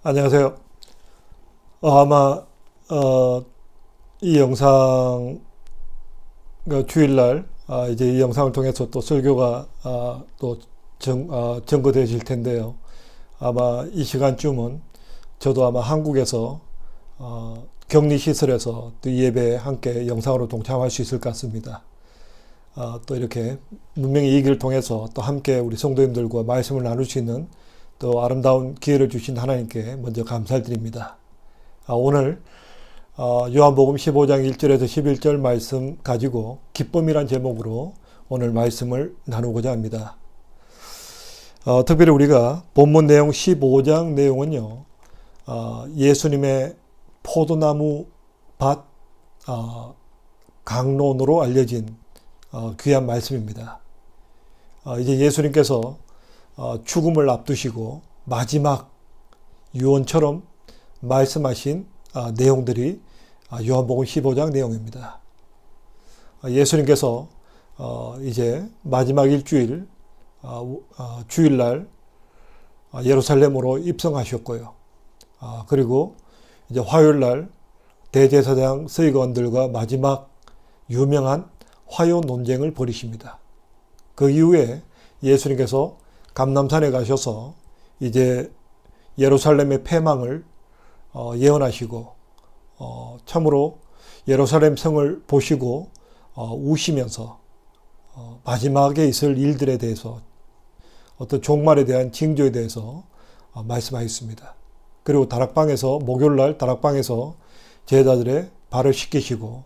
안녕하세요. 아마 이 영상 주일날 이제 이 영상을 통해서 또 설교가 또 전거되실 텐데요. 아마 이 시간쯤은 저도 아마 한국에서 격리시설에서 또 이 예배에 함께 영상으로 동참할 수 있을 것 같습니다. 또 이렇게 문명의 이 길을 통해서 또 함께 우리 성도님들과 말씀을 나눌 수 있는 또 아름다운 기회를 주신 하나님께 먼저 감사를 드립니다. 오늘 요한복음 15장 1절에서 11절 말씀 가지고 기쁨이란 제목으로 오늘 말씀을 나누고자 합니다. 특별히 우리가 본문 내용 15장 내용은요, 예수님의 포도나무 밭 강론으로 알려진 귀한 말씀입니다. 이제 예수님께서 죽음을 앞두시고 마지막 유언처럼 말씀하신 내용들이 요한복음 15장 내용입니다. 예수님께서 이제 마지막 일주일 주일날 예루살렘으로 입성하셨고요. 그리고 이제 화요일날 대제사장 서기관들과 마지막 유명한 화요 논쟁을 벌이십니다. 그 이후에 예수님께서 감람산에 가셔서 이제 예루살렘의 패망을 예언하시고 참으로 예루살렘 성을 보시고 우시면서 마지막에 있을 일들에 대해서 어떤 종말에 대한 징조에 대해서 말씀하셨습니다. 그리고 다락방에서 목요일날 다락방에서 제자들의 발을 씻기시고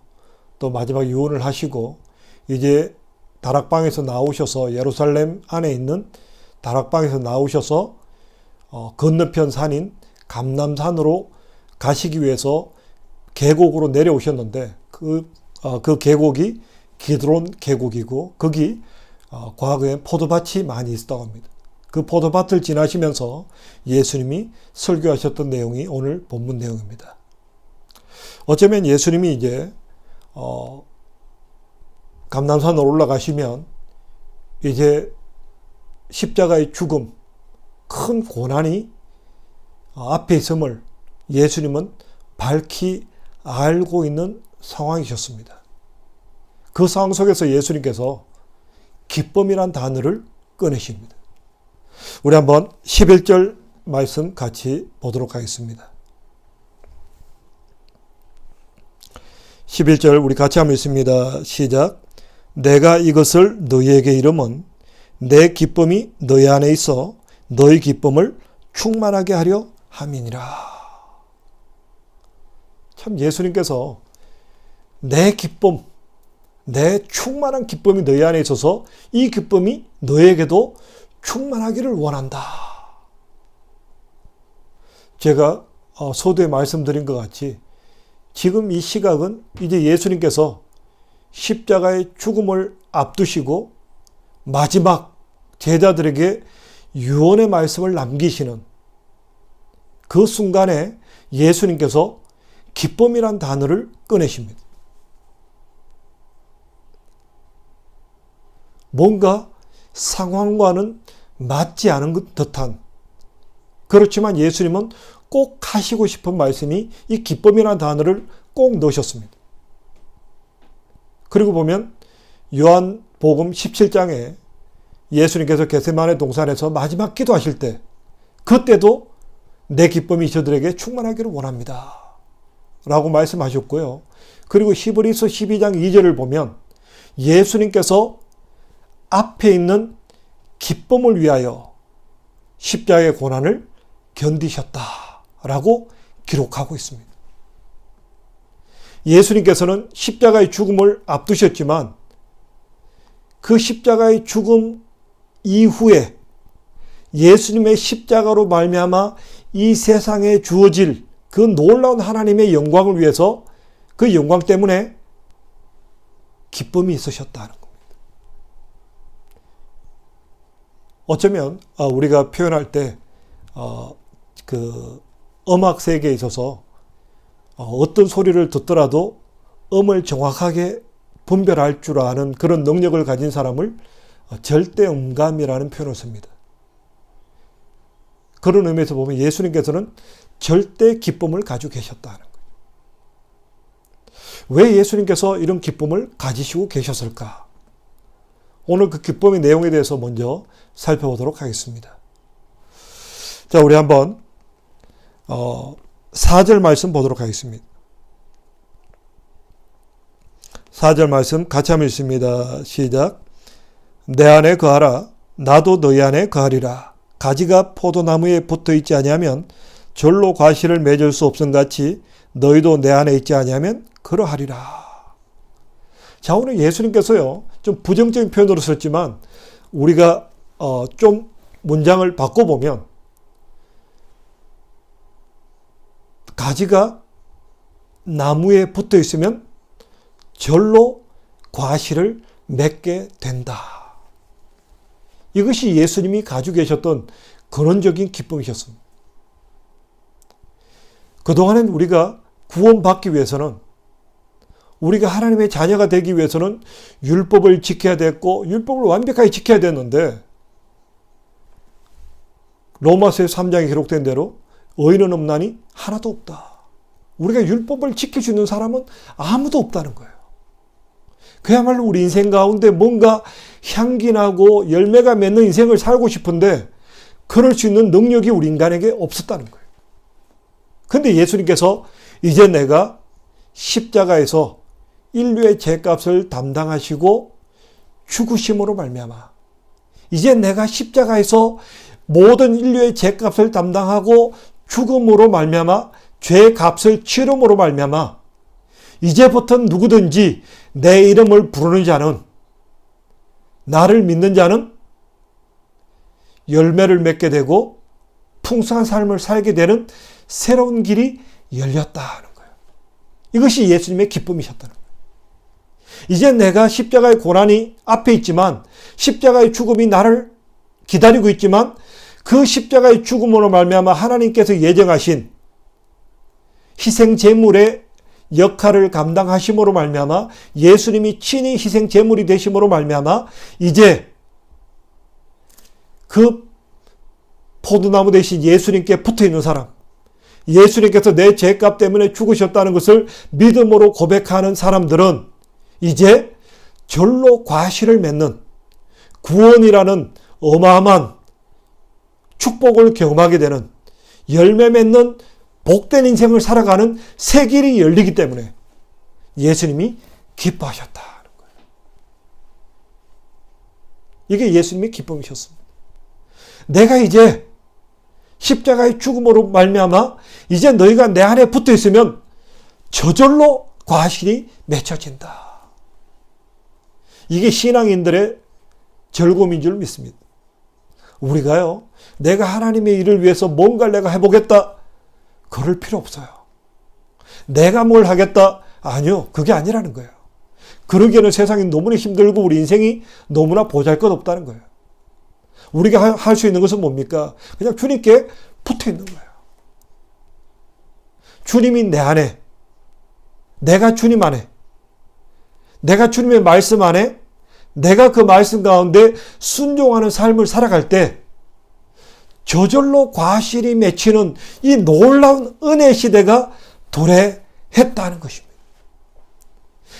또 마지막 유언을 하시고 이제 다락방에서 나오셔서 예루살렘 안에 있는 다락방에서 나오셔서 건너편 산인 감람산으로 가시기 위해서 계곡으로 내려오셨는데 그 계곡이 기드론 계곡이고 거기 과거에 포도밭이 많이 있었다고 합니다. 그 포도밭을 지나시면서 예수님이 설교하셨던 내용이 오늘 본문 내용입니다. 어쩌면 예수님이 이제 감람산으로 올라가시면 이제 십자가의 죽음, 큰 고난이 앞에 있음을 예수님은 밝히 알고 있는 상황이셨습니다. 그 상황 속에서 예수님께서 기쁨이란 단어를 꺼내십니다. 우리 한번 11절 말씀 같이 보도록 하겠습니다. 11절 우리 같이 한번 읽습니다. 시작. 내가 이것을 너희에게 이름은 내 기쁨이 너희 안에 있어 너희 기쁨을 충만하게 하려 함이니라. 참 예수님께서 내 기쁨, 내 충만한 기쁨이 너희 안에 있어서 이 기쁨이 너에게도 충만하기를 원한다. 제가 서두에 말씀드린 것 같이 지금 이 시각은 이제 예수님께서 십자가의 죽음을 앞두시고 마지막 제자들에게 유언의 말씀을 남기시는 그 순간에 예수님께서 기쁨이란 단어를 꺼내십니다. 뭔가 상황과는 맞지 않은 듯한, 그렇지만 예수님은 꼭 하시고 싶은 말씀이 이 기쁨이란 단어를 꼭 넣으셨습니다. 그리고 보면 요한복음 17장에 예수님께서 겟세마네 동산에서 마지막 기도하실 때 그때도 내 기쁨이 저들에게 충만하기를 원합니다 라고 말씀하셨고요. 그리고 히브리서 12장 2절을 보면 예수님께서 앞에 있는 기쁨을 위하여 십자가의 고난을 견디셨다 라고 기록하고 있습니다. 예수님께서는 십자가의 죽음을 앞두셨지만 그 십자가의 죽음 이후에 예수님의 십자가로 말미암아 이 세상에 주어질 그 놀라운 하나님의 영광을 위해서 그 영광 때문에 기쁨이 있으셨다는 겁니다. 어쩌면 우리가 표현할 때 그 음악 세계에 있어서 어떤 소리를 듣더라도 음을 정확하게 분별할 줄 아는 그런 능력을 가진 사람을 절대음감이라는 표현을 씁니다. 그런 의미에서 보면 예수님께서는 절대 기쁨을 가지고 계셨다는 거예요. 왜 예수님께서 이런 기쁨을 가지시고 계셨을까? 오늘 그 기쁨의 내용에 대해서 먼저 살펴보도록 하겠습니다. 자, 우리 한번 4절 말씀 보도록 하겠습니다. 4절 말씀 같이 한번 읽습니다. 시작. 내 안에 거하라. 나도 너희 안에 거하리라. 가지가 포도나무에 붙어 있지 아니하면 절로 과실을 맺을 수 없음 같이 너희도 내 안에 있지 아니하면 그러하리라. 자, 오늘 예수님께서요, 좀 부정적인 표현으로 썼지만 우리가 좀 문장을 바꿔보면 가지가 나무에 붙어 있으면 절로 과실을 맺게 된다. 이것이 예수님이 가지고 계셨던 근원적인 기쁨이셨습니다. 그동안엔 우리가 구원받기 위해서는, 우리가 하나님의 자녀가 되기 위해서는 율법을 지켜야 됐고 율법을 완벽하게 지켜야 됐는데, 로마서 3장에 기록된 대로 의인은 없나니 하나도 없다. 우리가 율법을 지킬 수 있는 사람은 아무도 없다는 거예요. 그야말로 우리 인생 가운데 뭔가 향기나고 열매가 맺는 인생을 살고 싶은데 그럴 수 있는 능력이 우리 인간에게 없었다는 거예요. 그런데 예수님께서 이제 내가 십자가에서 인류의 죄값을 담당하시고 죽으심으로 말미암아, 이제 내가 십자가에서 모든 인류의 죄값을 담당하고 죽음으로 말미암아 죄값을 치름으로 말미암아 이제부터 누구든지 내 이름을 부르는 자는, 나를 믿는 자는 열매를 맺게 되고 풍성한 삶을 살게 되는 새로운 길이 열렸다는 거예요. 이것이 예수님의 기쁨이셨다는 거예요. 이제 내가 십자가의 고난이 앞에 있지만, 십자가의 죽음이 나를 기다리고 있지만, 그 십자가의 죽음으로 말미암아 하나님께서 예정하신 희생 제물의 역할을 감당하심으로 말미암아, 예수님이 친히 희생 제물이 되심으로 말미암아 이제 그 포도나무 대신 예수님께 붙어 있는 사람, 예수님께서 내 죄값 때문에 죽으셨다는 것을 믿음으로 고백하는 사람들은 이제 절로 과실을 맺는 구원이라는 어마어마한 축복을 경험하게 되는, 열매 맺는 복된 인생을 살아가는 새 길이 열리기 때문에 예수님이 기뻐하셨다는 거예요. 이게 예수님의 기쁨이셨습니다. 내가 이제 십자가의 죽음으로 말미암아 이제 너희가 내 안에 붙어 있으면 저절로 과실이 맺혀진다. 이게 신앙인들의 즐거움인 줄 믿습니다. 우리가요, 내가 하나님의 일을 위해서 뭔가를 내가 해보겠다, 그럴 필요 없어요. 내가 뭘 하겠다? 아니요. 그게 아니라는 거예요. 그러기에는 세상이 너무나 힘들고 우리 인생이 너무나 보잘것없다는 거예요. 우리가 할 수 있는 것은 뭡니까? 그냥 주님께 붙어 있는 거예요. 주님이 내 안에, 내가 주님 안에, 내가 주님의 말씀 안에, 내가 그 말씀 가운데 순종하는 삶을 살아갈 때 저절로 과실이 맺히는 이 놀라운 은혜 시대가 도래했다는 것입니다.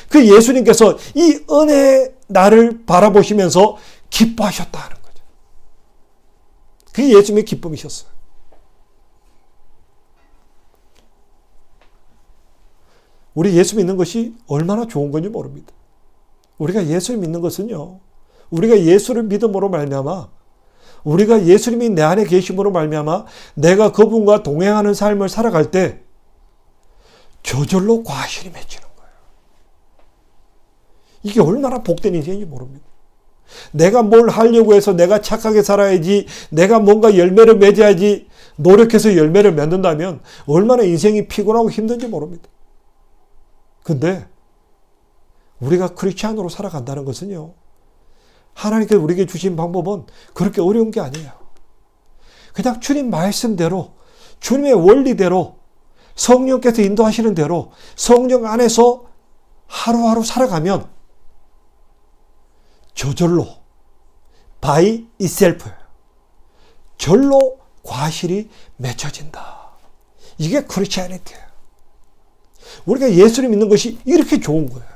그 예수님께서 이 은혜의 나를 바라보시면서 기뻐하셨다는 거죠. 그게 예수님의 기쁨이셨어요. 우리 예수 믿는 것이 얼마나 좋은 건지 모릅니다. 우리가 예수를 믿는 것은요, 우리가 예수를 믿음으로 말미암아, 우리가 예수님이 내 안에 계심으로 말미암아 내가 그분과 동행하는 삶을 살아갈 때 저절로 과실이 맺히는 거예요. 이게 얼마나 복된 인생인지 모릅니다. 내가 뭘 하려고 해서 내가 착하게 살아야지, 내가 뭔가 열매를 맺어야지 노력해서 열매를 맺는다면 얼마나 인생이 피곤하고 힘든지 모릅니다. 근데 우리가 크리스찬으로 살아간다는 것은요, 하나님께서 우리에게 주신 방법은 그렇게 어려운 게 아니에요. 그냥 주님 말씀대로, 주님의 원리대로, 성령께서 인도하시는 대로 성령 안에서 하루하루 살아가면 저절로 by itself, 절로 과실이 맺혀진다. 이게 크리스찬이티예요. 우리가 예수를 믿는 것이 이렇게 좋은 거예요.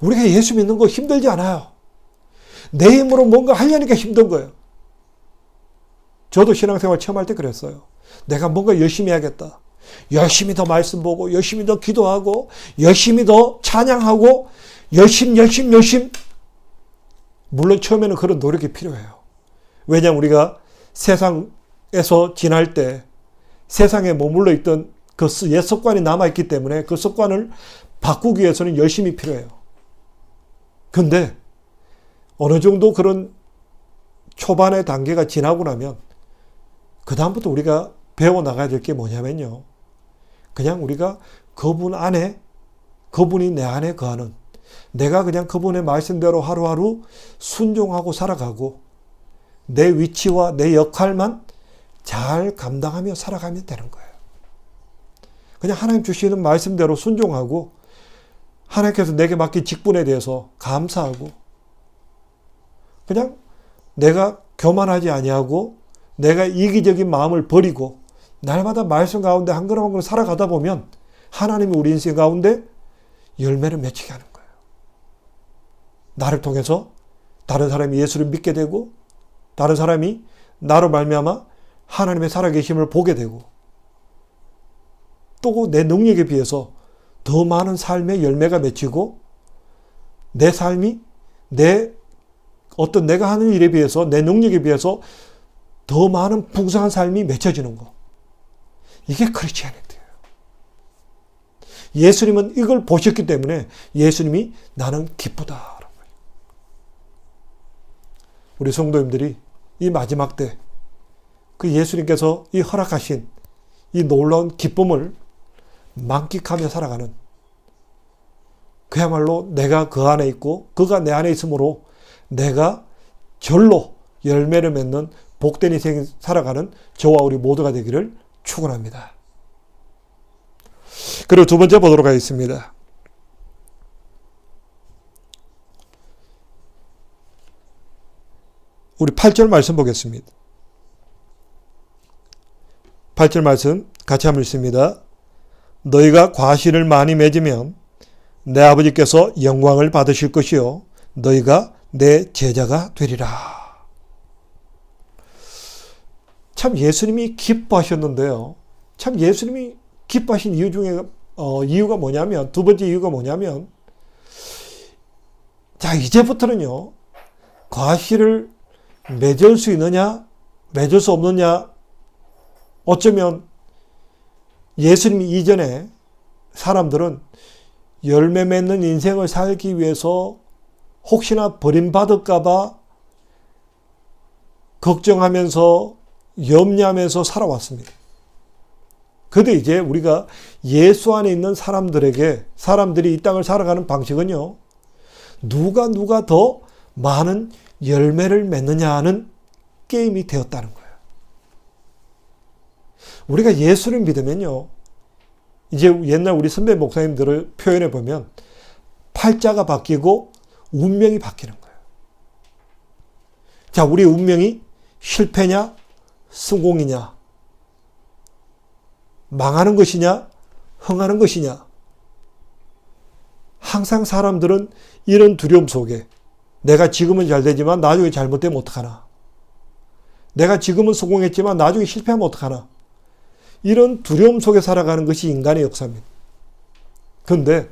우리가 예수 믿는 거 힘들지 않아요. 내 힘으로 뭔가 하려니까 힘든 거예요. 저도 신앙생활 처음 할 때 그랬어요. 내가 뭔가 열심히 해야겠다. 열심히 더 말씀 보고, 열심히 더 기도하고, 열심히 더 찬양하고, 열심. 물론 처음에는 그런 노력이 필요해요. 왜냐하면 우리가 세상에서 지날 때 세상에 머물러 있던 그 옛 습관이 남아있기 때문에 그 습관을 바꾸기 위해서는 열심히 필요해요. 근데 어느 정도 그런 초반의 단계가 지나고 나면 그 다음부터 우리가 배워나가야 될 게 뭐냐면요. 그냥 우리가 그분 안에, 그분이 내 안에 거하는, 내가 그냥 그분의 말씀대로 하루하루 순종하고 살아가고 내 위치와 내 역할만 잘 감당하며 살아가면 되는 거예요. 그냥 하나님 주시는 말씀대로 순종하고 하나님께서 내게 맡긴 직분에 대해서 감사하고 그냥 내가 교만하지 아니하고 내가 이기적인 마음을 버리고 날마다 말씀 가운데 한 걸음 한 걸음 살아가다 보면 하나님이 우리 인생 가운데 열매를 맺히게 하는 거예요. 나를 통해서 다른 사람이 예수를 믿게 되고 다른 사람이 나로 말미암아 하나님의 살아계심을 보게 되고 또 내 능력에 비해서 더 많은 삶의 열매가 맺히고 내 삶이 내가 하는 일에 비해서 내 능력에 비해서 더 많은 풍성한 삶이 맺혀지는 거. 이게 크리스찬이티예요. 예수님은 이걸 보셨기 때문에 예수님이 나는 기쁘다. 우리 성도님들이 이 마지막 때 그 예수님께서 이 허락하신 이 놀라운 기쁨을 만끽하며 살아가는 그야말로 내가 그 안에 있고 그가 내 안에 있으므로 내가 절로 열매를 맺는 복된 인생 살아가는 저와 우리 모두가 되기를 축원합니다. 그리고 두 번째 보도록 하겠습니다. 우리 8절 말씀 보겠습니다. 8절 말씀 같이 한번 읽습니다. 너희가 과실을 많이 맺으면 내 아버지께서 영광을 받으실 것이요 너희가 내 제자가 되리라. 참 예수님이 기뻐하셨는데요. 참 예수님이 기뻐하신 이유 중에 이유가 뭐냐면 두 번째 이유가 뭐냐면 자 이제부터는요. 과실을 맺을 수 있느냐 맺을 수 없느냐 어쩌면 예수님 이전에 사람들은 열매 맺는 인생을 살기 위해서 혹시나 버림받을까 봐 걱정하면서 염려하면서 살아왔습니다. 그런데 이제 우리가 예수 안에 있는 사람들이 이 땅을 살아가는 방식은요. 누가 더 많은 열매를 맺느냐 하는 게임이 되었다는 거예요. 우리가 예수를 믿으면요. 이제 옛날 우리 선배 목사님들을 표현해 보면 팔자가 바뀌고 운명이 바뀌는 거예요. 자, 우리의 운명이 실패냐, 성공이냐, 망하는 것이냐, 흥하는 것이냐. 항상 사람들은 이런 두려움 속에 내가 지금은 잘 되지만 나중에 잘못되면 어떡하나. 내가 지금은 성공했지만 나중에 실패하면 어떡하나. 이런 두려움 속에 살아가는 것이 인간의 역사입니다. 그런데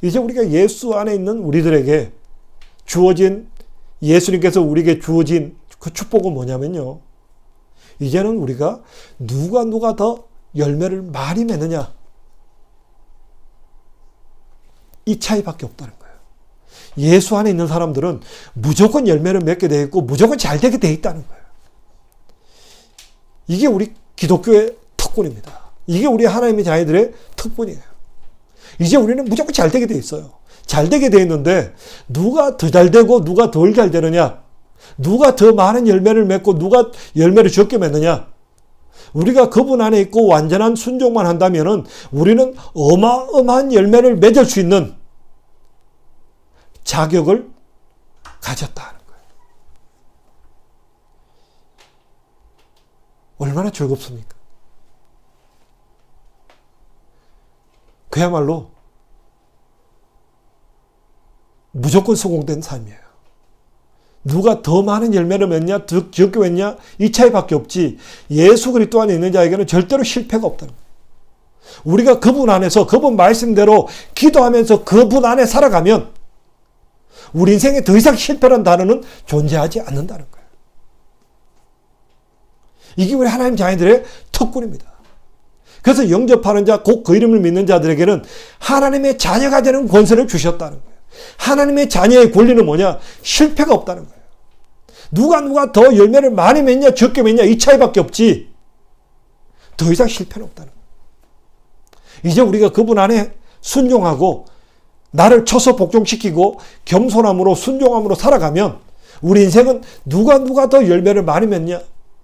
이제 우리가 예수 안에 있는 우리들에게 주어진 예수님께서 우리에게 주어진 그 축복은 뭐냐면요. 이제는 우리가 누가 더 열매를 많이 맺느냐. 이 차이밖에 없다는 거예요. 예수 안에 있는 사람들은 무조건 열매를 맺게 되어 있고 무조건 잘 되게 되어 있다는 거예요. 이게 우리 기독교의 특권입니다. 이게 우리 하나님의 자녀들의 특권이에요. 이제 우리는 무조건 잘 되게 되어 있어요. 잘 되게 되어 있는데 누가 더 잘 되고 누가 덜 잘 되느냐, 누가 더 많은 열매를 맺고 누가 열매를 적게 맺느냐. 우리가 그분 안에 있고 완전한 순종만 한다면은 우리는 어마어마한 열매를 맺을 수 있는 자격을 가졌다 하는 거예요. 얼마나 즐겁습니까? 그야말로 무조건 성공된 삶이에요. 누가 더 많은 열매를 맺냐, 더 적게 맺냐, 이 차이밖에 없지. 예수 그리스도 안에 있는 자에게는 절대로 실패가 없다는 거예요. 우리가 그분 안에서 그분 말씀대로 기도하면서 그분 안에 살아가면 우리 인생에 더 이상 실패라는 단어는 존재하지 않는다는 거예요. 이게 우리 하나님 자녀들의 특권입니다. 그래서 영접하는 자, 곧 그 이름을 믿는 자들에게는 하나님의 자녀가 되는 권세를 주셨다는 거예요. 하나님의 자녀의 권리는 뭐냐? 실패가 없다는 거예요. 누가 더 열매를 많이 맺냐, 적게 맺냐, 이 차이밖에 없지. 더 이상 실패는 없다는 거예요. 이제 우리가 그분 안에 순종하고 나를 쳐서 복종시키고 겸손함으로 순종함으로 살아가면 우리 인생은 누가 더 열매를 많이 맺냐,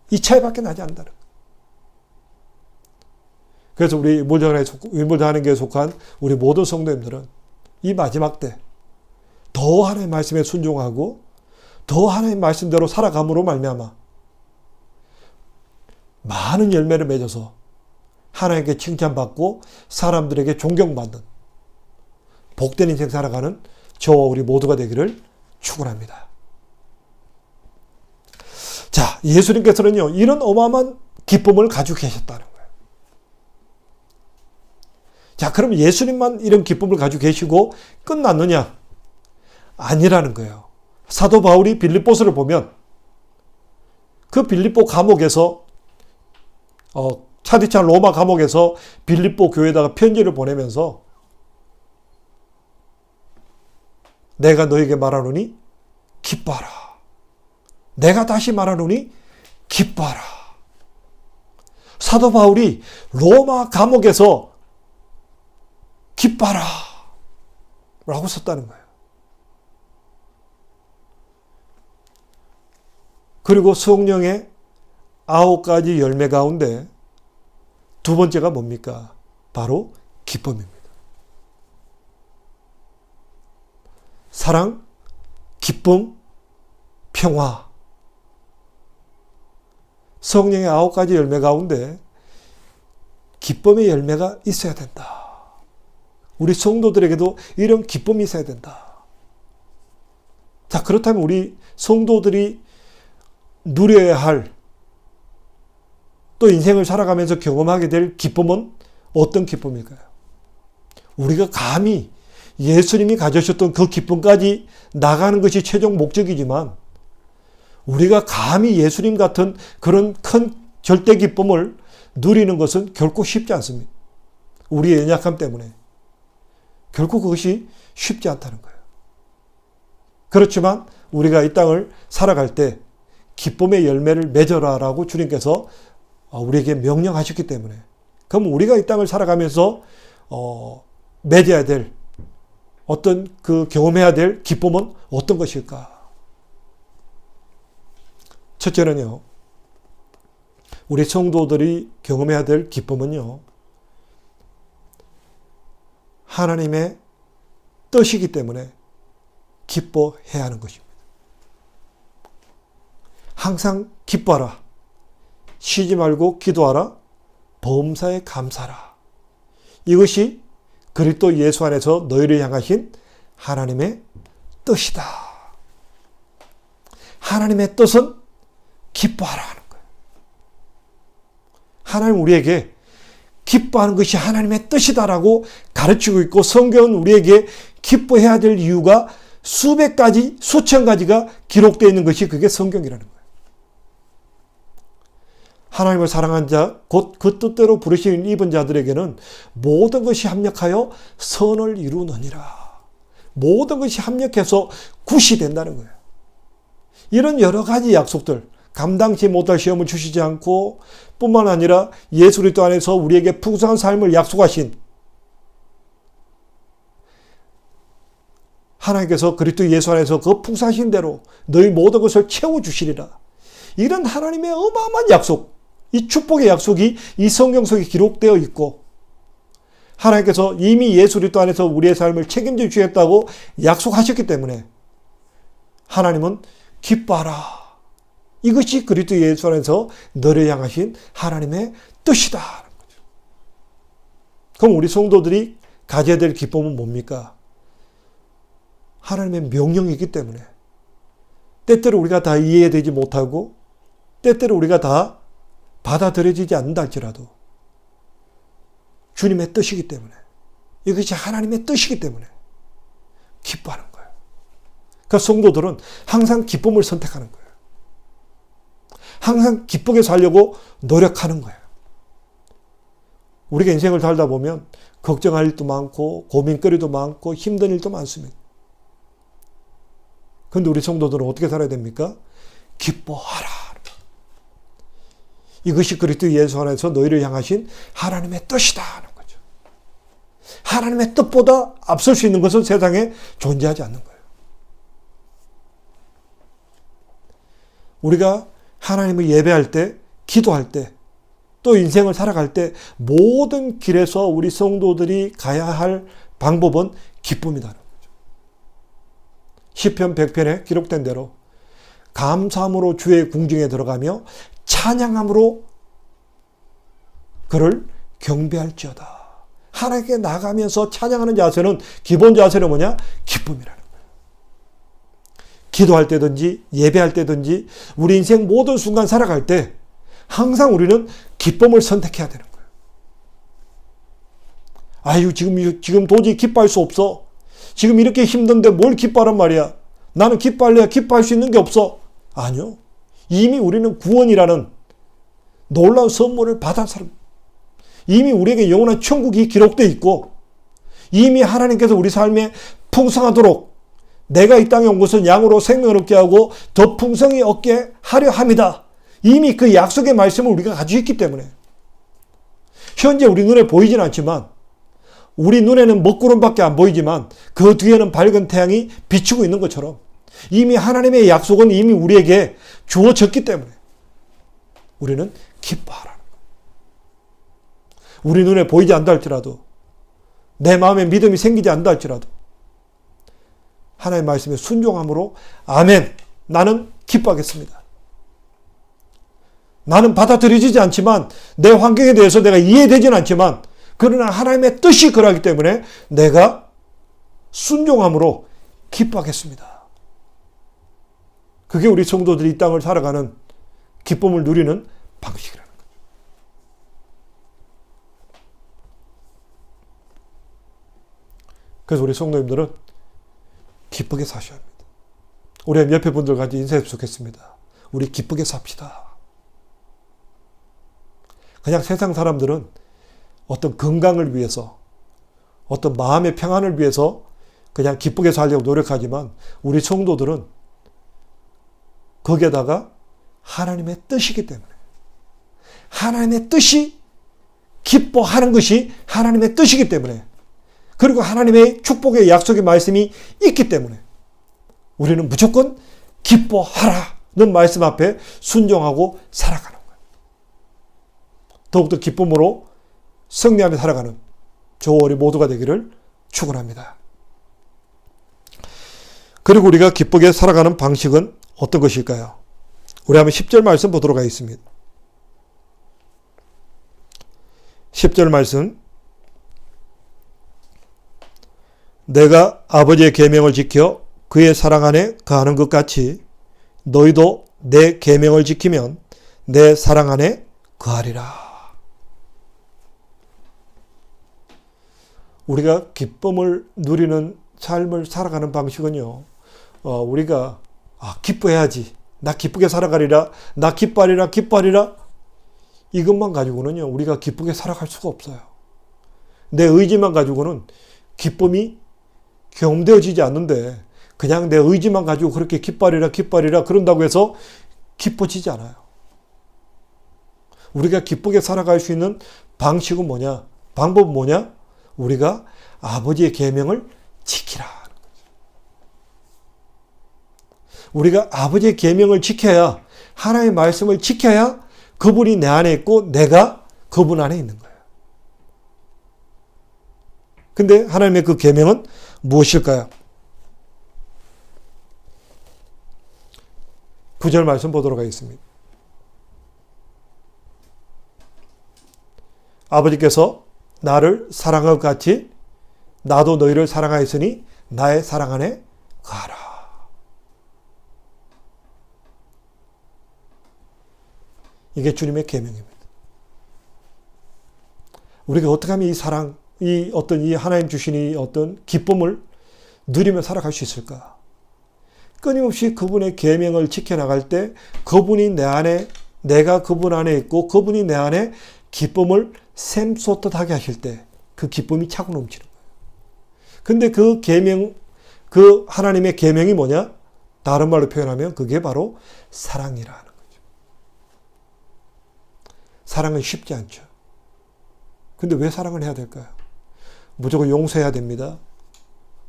이 차이밖에 나지 않는다는 거예요. 그래서 우리 윈볼드하는교회에 속한 우리 모든 성도님들은 이 마지막 때 더 하나님의 말씀에 순종하고 더 하나님의 말씀대로 살아감으로 말미암아 많은 열매를 맺어서 하나님께 칭찬받고 사람들에게 존경받는 복된 인생 살아가는 저와 우리 모두가 되기를 축원합니다. 자, 예수님께서는요, 이런 어마어마한 기쁨을 가지고 계셨다는 거예요. 자, 그럼 예수님만 이런 기쁨을 가지고 계시고 끝났느냐? 아니라는 거예요. 사도 바울이 빌립보서를 보면 그 빌립보 감옥에서 차디찬 로마 감옥에서 빌립보 교회에다가 편지를 보내면서 내가 너에게 말하노니 기뻐하라. 내가 다시 말하노니 기뻐하라. 사도 바울이 로마 감옥에서 기뻐하라 라고 썼다는 거예요. 그리고 성령의 9가지 열매 가운데 두 번째가 뭡니까? 바로 기쁨입니다. 사랑, 기쁨, 평화. 성령의 9가지 열매 가운데 기쁨의 열매가 있어야 된다. 우리 성도들에게도 이런 기쁨이 있어야 된다. 자, 그렇다면 우리 성도들이 누려야 할, 또 인생을 살아가면서 경험하게 될 기쁨은 어떤 기쁨일까요? 우리가 감히 예수님이 가져셨던 그 기쁨까지 나가는 것이 최종 목적이지만 우리가 감히 예수님 같은 그런 큰 절대 기쁨을 누리는 것은 결코 쉽지 않습니다. 우리의 연약함 때문에. 결코 그것이 쉽지 않다는 거예요. 그렇지만 우리가 이 땅을 살아갈 때 기쁨의 열매를 맺어라라고 주님께서 우리에게 명령하셨기 때문에, 그럼 우리가 이 땅을 살아가면서 맺어야 될 어떤 그 경험해야 될 기쁨은 어떤 것일까? 첫째는요, 우리 성도들이 경험해야 될 기쁨은요, 하나님의 뜻이기 때문에 기뻐해야 하는 것입니다. 항상 기뻐하라. 쉬지 말고 기도하라. 범사에 감사하라. 이것이 그리스도 예수 안에서 너희를 향하신 하나님의 뜻이다. 하나님의 뜻은 기뻐하라 하는 거예요. 하나님 우리에게 기뻐하는 것이 하나님의 뜻이다라고 가르치고 있고, 성경은 우리에게 기뻐해야 될 이유가 수백 가지, 수천 가지가 기록되어 있는 것이 그게 성경이라는 거예요. 하나님을 사랑한 자, 곧 그 뜻대로 부르심을 입은 자들에게는 모든 것이 합력하여 선을 이루느니라. 모든 것이 합력해서 굿이 된다는 거예요. 이런 여러 가지 약속들, 감당치 못할 시험을 주시지 않고 뿐만 아니라 예수 그리스도 안에서 우리에게 풍성한 삶을 약속하신 하나님께서 그리스도 예수 안에서 그 풍성하신 대로 너희 모든 것을 채워주시리라. 이런 하나님의 어마어마한 약속, 이 축복의 약속이 이 성경 속에 기록되어 있고, 하나님께서 이미 예수 그리스도 안에서 우리의 삶을 책임져 주시겠다고 약속하셨기 때문에 하나님은 기뻐하라. 이것이 그리스도 예수 안에서 너를 향하신 하나님의 뜻이다. 그럼 우리 성도들이 가져야 될 기쁨은 뭡니까? 하나님의 명령이기 때문에 때때로 우리가 다 이해되지 못하고 때때로 우리가 다 받아들여지지 않는다 할지라도 주님의 뜻이기 때문에 이것이 하나님의 뜻이기 때문에 기뻐하는 거예요. 그러니까 성도들은 항상 기쁨을 선택하는 거예요. 항상 기쁘게 살려고 노력하는 거예요. 우리가 인생을 살다 보면 걱정할 일도 많고 고민거리도 많고 힘든 일도 많습니다. 그런데 우리 성도들은 어떻게 살아야 됩니까? 기뻐하라. 이것이 그리스도 예수 안에서 너희를 향하신 하나님의 뜻이다 하는 거죠. 하나님의 뜻보다 앞설 수 있는 것은 세상에 존재하지 않는 거예요. 우리가 하나님을 예배할 때, 기도할 때, 또 인생을 살아갈 때 모든 길에서 우리 성도들이 가야 할 방법은 기쁨이라는 거죠. 시편 100편에 기록된 대로 감사함으로 주의 궁중에 들어가며 찬양함으로 그를 경배할지어다. 하나님께 나가면서 찬양하는 자세는 기본 자세는 뭐냐? 기쁨이라는 거예요. 기도할 때든지 예배할 때든지 우리 인생 모든 순간 살아갈 때 항상 우리는 기쁨을 선택해야 되는 거예요. 아유, 지금 도저히 기뻐할 수 없어. 지금 이렇게 힘든데 뭘 기뻐하란 말이야. 나는 기뻐할래야 기뻐할 수 있는 게 없어. 아니요. 이미 우리는 구원이라는 놀라운 선물을 받은 사람. 이미 우리에게 영원한 천국이 기록되어 있고 이미 하나님께서 우리 삶에 풍성하도록 내가 이 땅에 온 것은 양으로 생명을 얻게 하고 더 풍성히 얻게 하려 합니다. 이미 그 약속의 말씀을 우리가 가지고 있기 때문에 현재 우리 눈에 보이진 않지만 우리 눈에는 먹구름밖에 안 보이지만 그 뒤에는 밝은 태양이 비추고 있는 것처럼 이미 하나님의 약속은 이미 우리에게 주어졌기 때문에 우리는 기뻐하라는 거예요. 우리 눈에 보이지 않다 할지라도 내 마음에 믿음이 생기지 않다 할지라도 하나님의 말씀에 순종함으로 아멘, 나는 기뻐하겠습니다. 나는 받아들여지지 않지만 내 환경에 대해서 내가 이해되지는 않지만 그러나 하나님의 뜻이 그러하기 때문에 내가 순종함으로 기뻐하겠습니다. 그게 우리 성도들이 이 땅을 살아가는 기쁨을 누리는 방식이라는 거죠. 그래서 우리 성도님들은 기쁘게 사셔야 합니다. 우리 옆에 분들과 인사했으면 좋겠습니다. 우리 기쁘게 삽시다. 그냥 세상 사람들은 어떤 건강을 위해서 어떤 마음의 평안을 위해서 그냥 기쁘게 살려고 노력하지만 우리 성도들은 거기에다가 하나님의 뜻이기 때문에 하나님의 뜻이 기뻐하는 것이 하나님의 뜻이기 때문에 그리고 하나님의 축복의 약속의 말씀이 있기 때문에 우리는 무조건 기뻐하라는 말씀 앞에 순종하고 살아가는 거예요. 더욱더 기쁨으로 승리하며 살아가는 저 우리 모두가 되기를 축원합니다. 그리고 우리가 기쁘게 살아가는 방식은 어떤 것일까요? 우리 한번 10절 말씀 보도록 하겠습니다. 10절 말씀. 내가 아버지의 계명을 지켜 그의 사랑 안에 거하는 것 같이 너희도 내 계명을 지키면 내 사랑 안에 거하리라. 우리가 기쁨을 누리는 삶을 살아가는 방식은요. 우리가 기뻐해야지. 나 기쁘게 살아가리라. 나 기뻐하리라. 기뻐하리라. 이것만 가지고는요. 우리가 기쁘게 살아갈 수가 없어요. 내 의지만 가지고는 기쁨이 경험되어지지 않는데 그냥 내 의지만 가지고 그렇게 기뻐하리라. 기뻐하리라. 그런다고 해서 기뻐지지 않아요. 우리가 기쁘게 살아갈 수 있는 방식은 뭐냐? 방법은 뭐냐? 우리가 아버지의 계명을 지키라. 우리가 아버지의 계명을 지켜야 하나님의 말씀을 지켜야 그분이 내 안에 있고 내가 그분 안에 있는 거예요. 근데 하나님의 그 계명은 무엇일까요? 9절 말씀 보도록 하겠습니다. 아버지께서 나를 사랑한 것 같이 나도 너희를 사랑하였으니 나의 사랑 안에 거하라. 이게 주님의 계명입니다. 우리가 어떻게 하면 이 사랑, 이 하나님 주신 이 어떤 기쁨을 누리며 살아갈 수 있을까? 끊임없이 그분의 계명을 지켜나갈 때 그분이 내 안에, 내가 그분 안에 있고 그분이 내 안에 기쁨을 샘솟듯하게 하실 때 그 기쁨이 차고 넘치는 거예요. 근데 그 계명, 그 하나님의 계명이 뭐냐? 다른 말로 표현하면 그게 바로 사랑이라는 거죠. 사랑은 쉽지 않죠. 근데 왜 사랑을 해야 될까요? 무조건 용서해야 됩니다.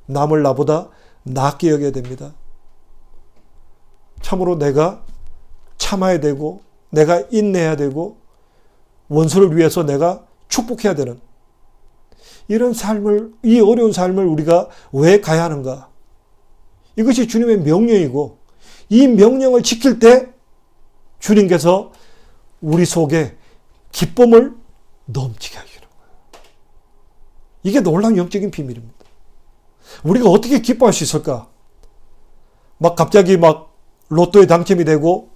남을 나보다 낫게 여겨야 됩니다. 참으로 내가 참아야 되고 내가 인내해야 되고 원수를 위해서 내가 축복해야 되는 이런 삶을, 이 어려운 삶을 우리가 왜 가야 하는가? 이것이 주님의 명령이고 이 명령을 지킬 때 주님께서 우리 속에 기쁨을 넘치게 하시는 거예요. 이게 놀라운 영적인 비밀입니다. 우리가 어떻게 기뻐할 수 있을까? 막 갑자기 막 로또에 당첨이 되고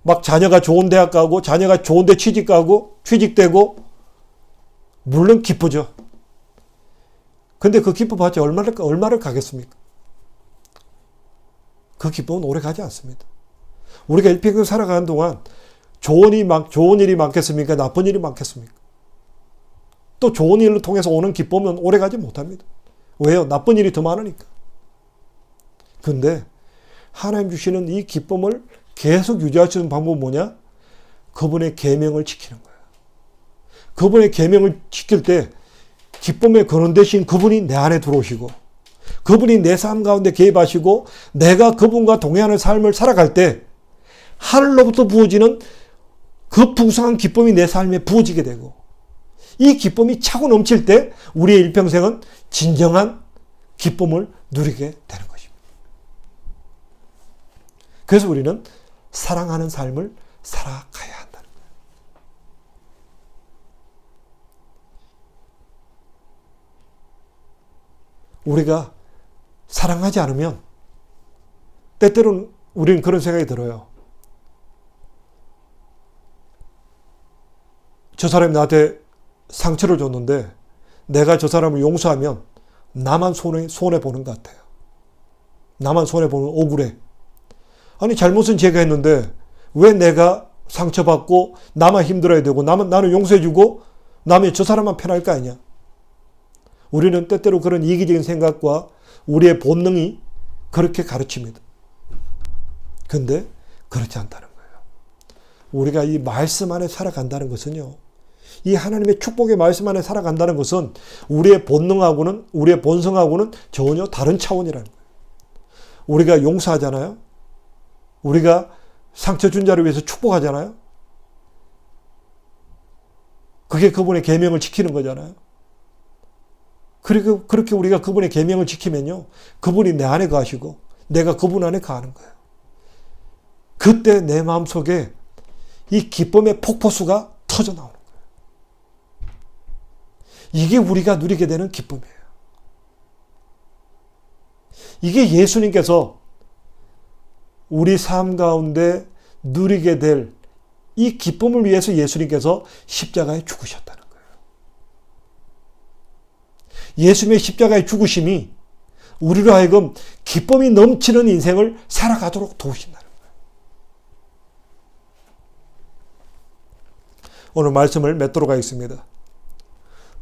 막 자녀가 좋은 대학 가고 자녀가 좋은 데 취직되고 물론 기쁘죠. 근데 그 기뻐봤자 얼마를 가겠습니까? 그 기쁨은 오래 가지 않습니다. 우리가 일평생 살아가는 동안 좋은 일이 많겠습니까? 나쁜 일이 많겠습니까? 또 좋은 일을 통해서 오는 기쁨은 오래 가지 못합니다. 왜요? 나쁜 일이 더 많으니까. 근데 하나님 주시는 이 기쁨을 계속 유지할 수 있는 방법은 뭐냐? 그분의 계명을 지키는 거예요. 그분의 계명을 지킬 때 기쁨의 근원 대신 그분이 내 안에 들어오시고 그분이 내 삶 가운데 개입하시고 내가 그분과 동행하는 삶을 살아갈 때 하늘로부터 부어지는 그 풍성한 기쁨이 내 삶에 부어지게 되고 이 기쁨이 차고 넘칠 때 우리의 일평생은 진정한 기쁨을 누리게 되는 것입니다. 그래서 우리는 사랑하는 삶을 살아가야 한다는 거예요. 우리가 사랑하지 않으면 때때로는 우리는 그런 생각이 들어요. 저 사람이 나한테 상처를 줬는데 내가 저 사람을 용서하면 나만 손해보는 것 같아요. 나만 손해보는 억울해. 아니 잘못은 제가 했는데 왜 내가 상처받고 나만 힘들어야 되고 나는 용서해주고 남의 저 사람만 편할 거 아니냐. 우리는 때때로 그런 이기적인 생각과 우리의 본능이 그렇게 가르칩니다. 근데 그렇지 않다는 거예요. 우리가 이 말씀 안에 살아간다는 것은요. 이 하나님의 축복의 말씀 안에 살아간다는 것은 우리의 본능하고는 우리의 본성하고는 전혀 다른 차원이라는 거예요. 우리가 용서하잖아요. 우리가 상처 준 자를 위해서 축복하잖아요. 그게 그분의 계명을 지키는 거잖아요. 그리고 그렇게 우리가 그분의 계명을 지키면요. 그분이 내 안에 거하시고 내가 그분 안에 거하는 거예요. 그때 내 마음속에 이 기쁨의 폭포수가 터져 나오는 거예요. 이게 우리가 누리게 되는 기쁨이에요. 이게 예수님께서 우리 삶 가운데 누리게 될 이 기쁨을 위해서 예수님께서 십자가에 죽으셨다는 거예요. 예수님의 십자가의 죽으심이 우리로 하여금 기쁨이 넘치는 인생을 살아가도록 도우신다는 거예요. 오늘 말씀을 맺도록 하겠습니다.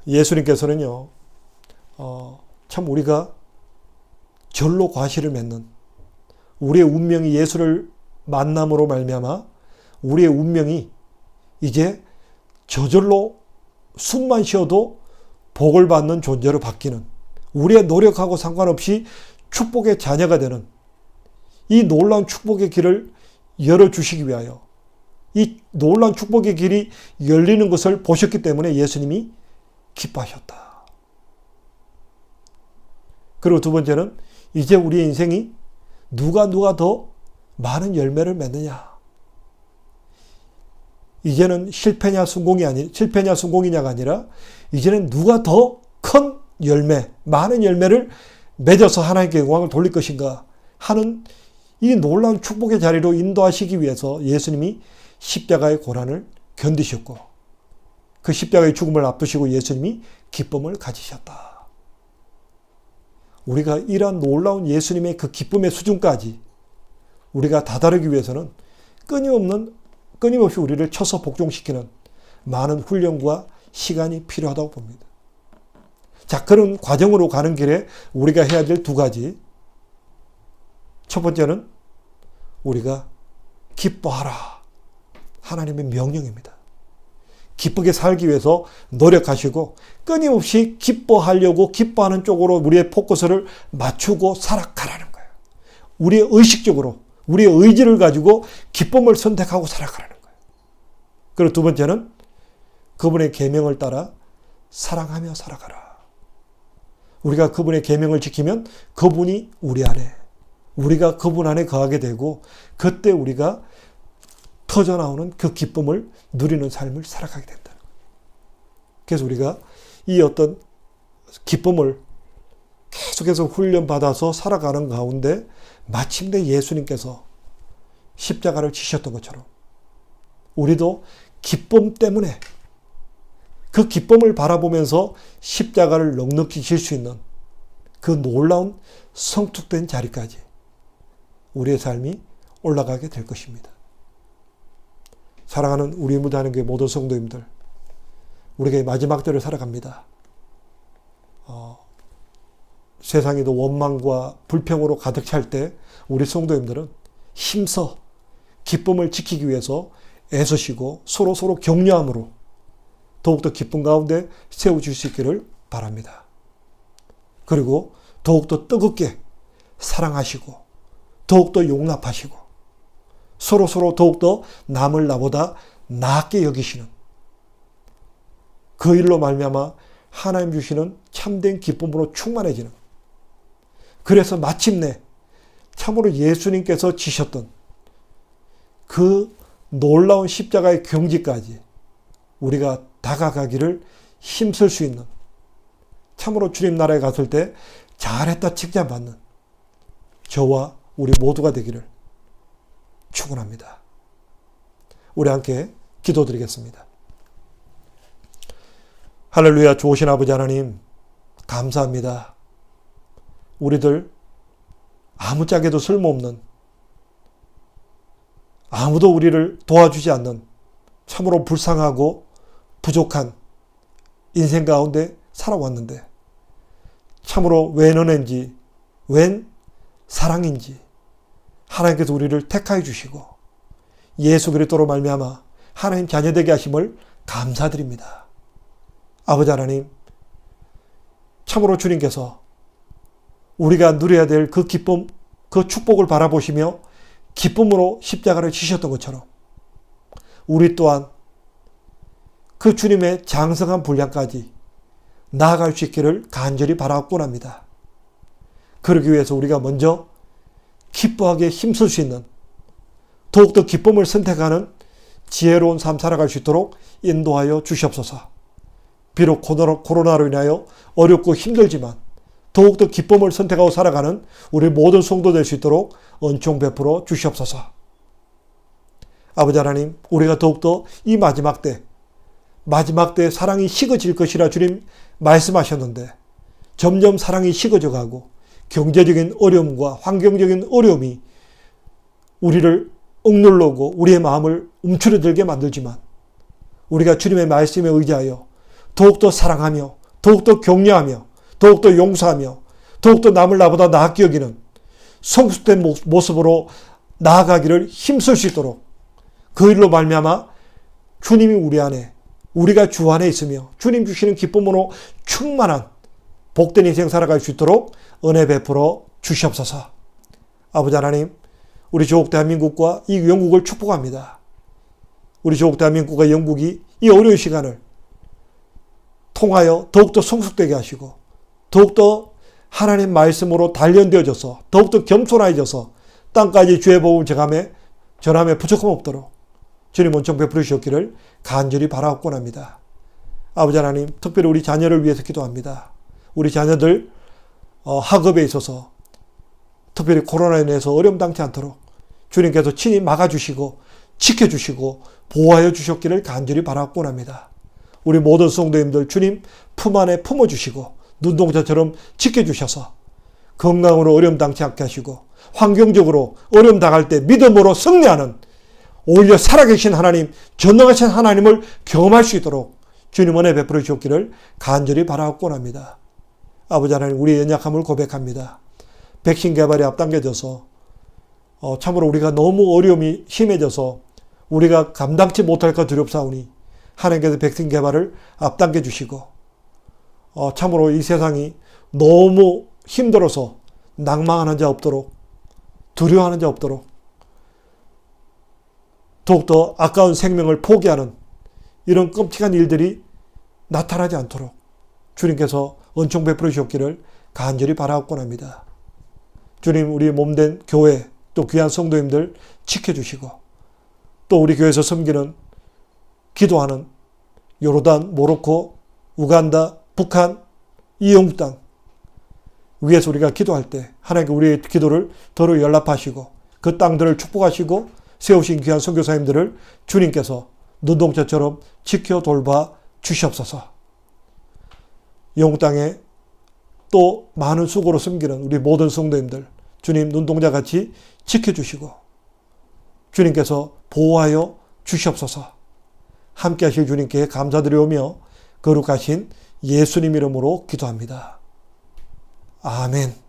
예수님께서는요, 참 우리가 절로 과실을 맺는 우리의 운명이 예수를 만남으로 말미암아 우리의 운명이 이제 저절로 숨만 쉬어도 복을 받는 존재로 바뀌는 우리의 노력하고 상관없이 축복의 자녀가 되는 이 놀라운 축복의 길을 열어주시기 위하여 이 놀라운 축복의 길이 열리는 것을 보셨기 때문에 예수님이 기뻐하셨다. 그리고 두 번째는 이제 우리의 인생이 누가 더 많은 열매를 맺느냐? 이제는 실패냐 성공이냐가 아니라 이제는 누가 더 큰 열매, 많은 열매를 맺어서 하나님께 영광을 돌릴 것인가 하는 이 놀라운 축복의 자리로 인도하시기 위해서 예수님이 십자가의 고난을 견디셨고 그 십자가의 죽음을 앞두시고 예수님이 기쁨을 가지셨다. 우리가 이러한 놀라운 예수님의 그 기쁨의 수준까지 우리가 다다르기 위해서는 끊임없이 우리를 쳐서 복종시키는 많은 훈련과 시간이 필요하다고 봅니다. 자, 그런 과정으로 가는 길에 우리가 해야 될 두 가지. 첫 번째는 우리가 기뻐하라. 하나님의 명령입니다. 기쁘게 살기 위해서 노력하시고 끊임없이 기뻐하려고 기뻐하는 쪽으로 우리의 포커스를 맞추고 살아가라는 거예요. 우리의 의식적으로 우리의 의지를 가지고 기쁨을 선택하고 살아가라는 거예요. 그리고 두 번째는 그분의 계명을 따라 사랑하며 살아가라. 우리가 그분의 계명을 지키면 그분이 우리 안에, 우리가 그분 안에 거하게 되고 그때 우리가 터져나오는 그 기쁨을 누리는 삶을 살아가게 된다는 거예요. 그래서 우리가 이 어떤 기쁨을 계속해서 훈련받아서 살아가는 가운데 마침내 예수님께서 십자가를 지셨던 것처럼 우리도 기쁨 때문에 그 기쁨을 바라보면서 십자가를 넉넉히 질 수 있는 그 놀라운 성숙된 자리까지 우리의 삶이 올라가게 될 것입니다. 사랑하는 우리 무대하는 교회 모든 성도님들, 우리가 마지막 때를 살아갑니다. 세상에도 원망과 불평으로 가득 찰 때 우리 성도님들은 힘써 기쁨을 지키기 위해서 애쓰시고 서로 격려함으로 더욱더 기쁨 가운데 세워줄 수 있기를 바랍니다. 그리고 더욱더 뜨겁게 사랑하시고 더욱더 용납하시고 서로 더욱더 남을 나보다 나게 여기시는 그 일로 말미암아 하나님 주시는 참된 기쁨으로 충만해지는, 그래서 마침내 참으로 예수님께서 지셨던 그 놀라운 십자가의 경지까지 우리가 다가가기를 힘쓸 수 있는, 참으로 주님 나라에 갔을 때 잘했다 칭찬받는 저와 우리 모두가 되기를 축원합니다. 우리 함께 기도드리겠습니다. 할렐루야. 좋으신 아버지 하나님 감사합니다. 우리들 아무짝에도 쓸모없는, 아무도 우리를 도와주지 않는 참으로 불쌍하고 부족한 인생 가운데 살아왔는데 참으로 웬 은혜인지 웬 사랑인지 하나님께서 우리를 택하여 주시고 예수 그리스도로 말미암아 하나님 자녀되게 하심을 감사드립니다. 아버지 하나님, 참으로 주님께서 우리가 누려야 될 그 기쁨, 그 축복을 바라보시며 기쁨으로 십자가를 지셨던 것처럼 우리 또한 그 주님의 장성한 분량까지 나아갈 수 있기를 간절히 바라곤 합니다. 그러기 위해서 우리가 먼저 기뻐하게 힘쓸 수 있는, 더욱더 기쁨을 선택하는 지혜로운 삶 살아갈 수 있도록 인도하여 주시옵소서. 비록 코로나로 인하여 어렵고 힘들지만 더욱더 기쁨을 선택하고 살아가는 우리 모든 성도 될 수 있도록 은총 베풀어 주시옵소서. 아버지 하나님, 우리가 더욱더 이 마지막 때 사랑이 식어질 것이라 주님 말씀하셨는데 점점 사랑이 식어져 가고 경제적인 어려움과 환경적인 어려움이 우리를 억눌러고 우리의 마음을 움츠러들게 만들지만 우리가 주님의 말씀에 의지하여 더욱더 사랑하며 더욱더 격려하며 더욱더 용서하며 더욱더 남을 나보다 나아게 여기는 성숙된 모습으로 나아가기를 힘쓸 수 있도록 그 일로 말미암아 주님이 우리 안에, 우리가 주 안에 있으며 주님 주시는 기쁨으로 충만한 복된 인생 살아갈 수 있도록 은혜 베풀어 주시옵소서. 아버지 하나님, 우리 조국 대한민국과 이 영국을 축복합니다. 우리 조국 대한민국과 영국이 이 어려운 시간을 통하여 더욱더 성숙되게 하시고 더욱더 하나님 말씀으로 단련되어져서 더욱더 겸손해져서 땅까지 주의 복음을 전함에 부족함 없도록 주님 은총 베풀으시옵기를 간절히 바라옵곤 합니다. 아버지 하나님, 특별히 우리 자녀를 위해서 기도합니다. 우리 자녀들 학업에 있어서 특별히 코로나로 인해서 어려움 당치 않도록 주님께서 친히 막아주시고 지켜주시고 보호하여 주셨기를 간절히 바라옵곤 합니다. 우리 모든 성도님들 주님 품 안에 품어주시고 눈동자처럼 지켜주셔서 건강으로 어려움 당치 않게 하시고 환경적으로 어려움 당할 때 믿음으로 승리하는 오히려 살아계신 하나님, 전능하신 하나님을 경험할 수 있도록 주님 은혜 베풀어 주셨기를 간절히 바라옵곤 합니다. 아버지 하나님, 우리의 연약함을 고백합니다. 백신 개발이 앞당겨져서 참으로 우리가 너무 어려움이 심해져서 우리가 감당치 못할까 두렵사오니 하나님께서 백신 개발을 앞당겨 주시고 참으로 이 세상이 너무 힘들어서 낭망하는 자 없도록, 두려워하는 자 없도록, 더욱더 아까운 생명을 포기하는 이런 끔찍한 일들이 나타나지 않도록 주님께서 은총 베풀어 주셨기를 간절히 바라옵곤 합니다. 주님, 우리 몸된 교회 또 귀한 성도님들 지켜주시고 또 우리 교회에서 섬기는 기도하는 요르단, 모로코, 우간다, 북한, 이 영국 땅 위에서 우리가 기도할 때 하나님께 우리의 기도를 더러 연락하시고 그 땅들을 축복하시고 세우신 귀한 선교사님들을 주님께서 눈동자처럼 지켜 돌봐 주시옵소서. 영국 땅에 또 많은 수고로 섬기는 우리 모든 성도님들 주님 눈동자같이 지켜주시고 주님께서 보호하여 주시옵소서. 함께 하실 주님께 감사드리오며 거룩하신 예수님 이름으로 기도합니다. 아멘.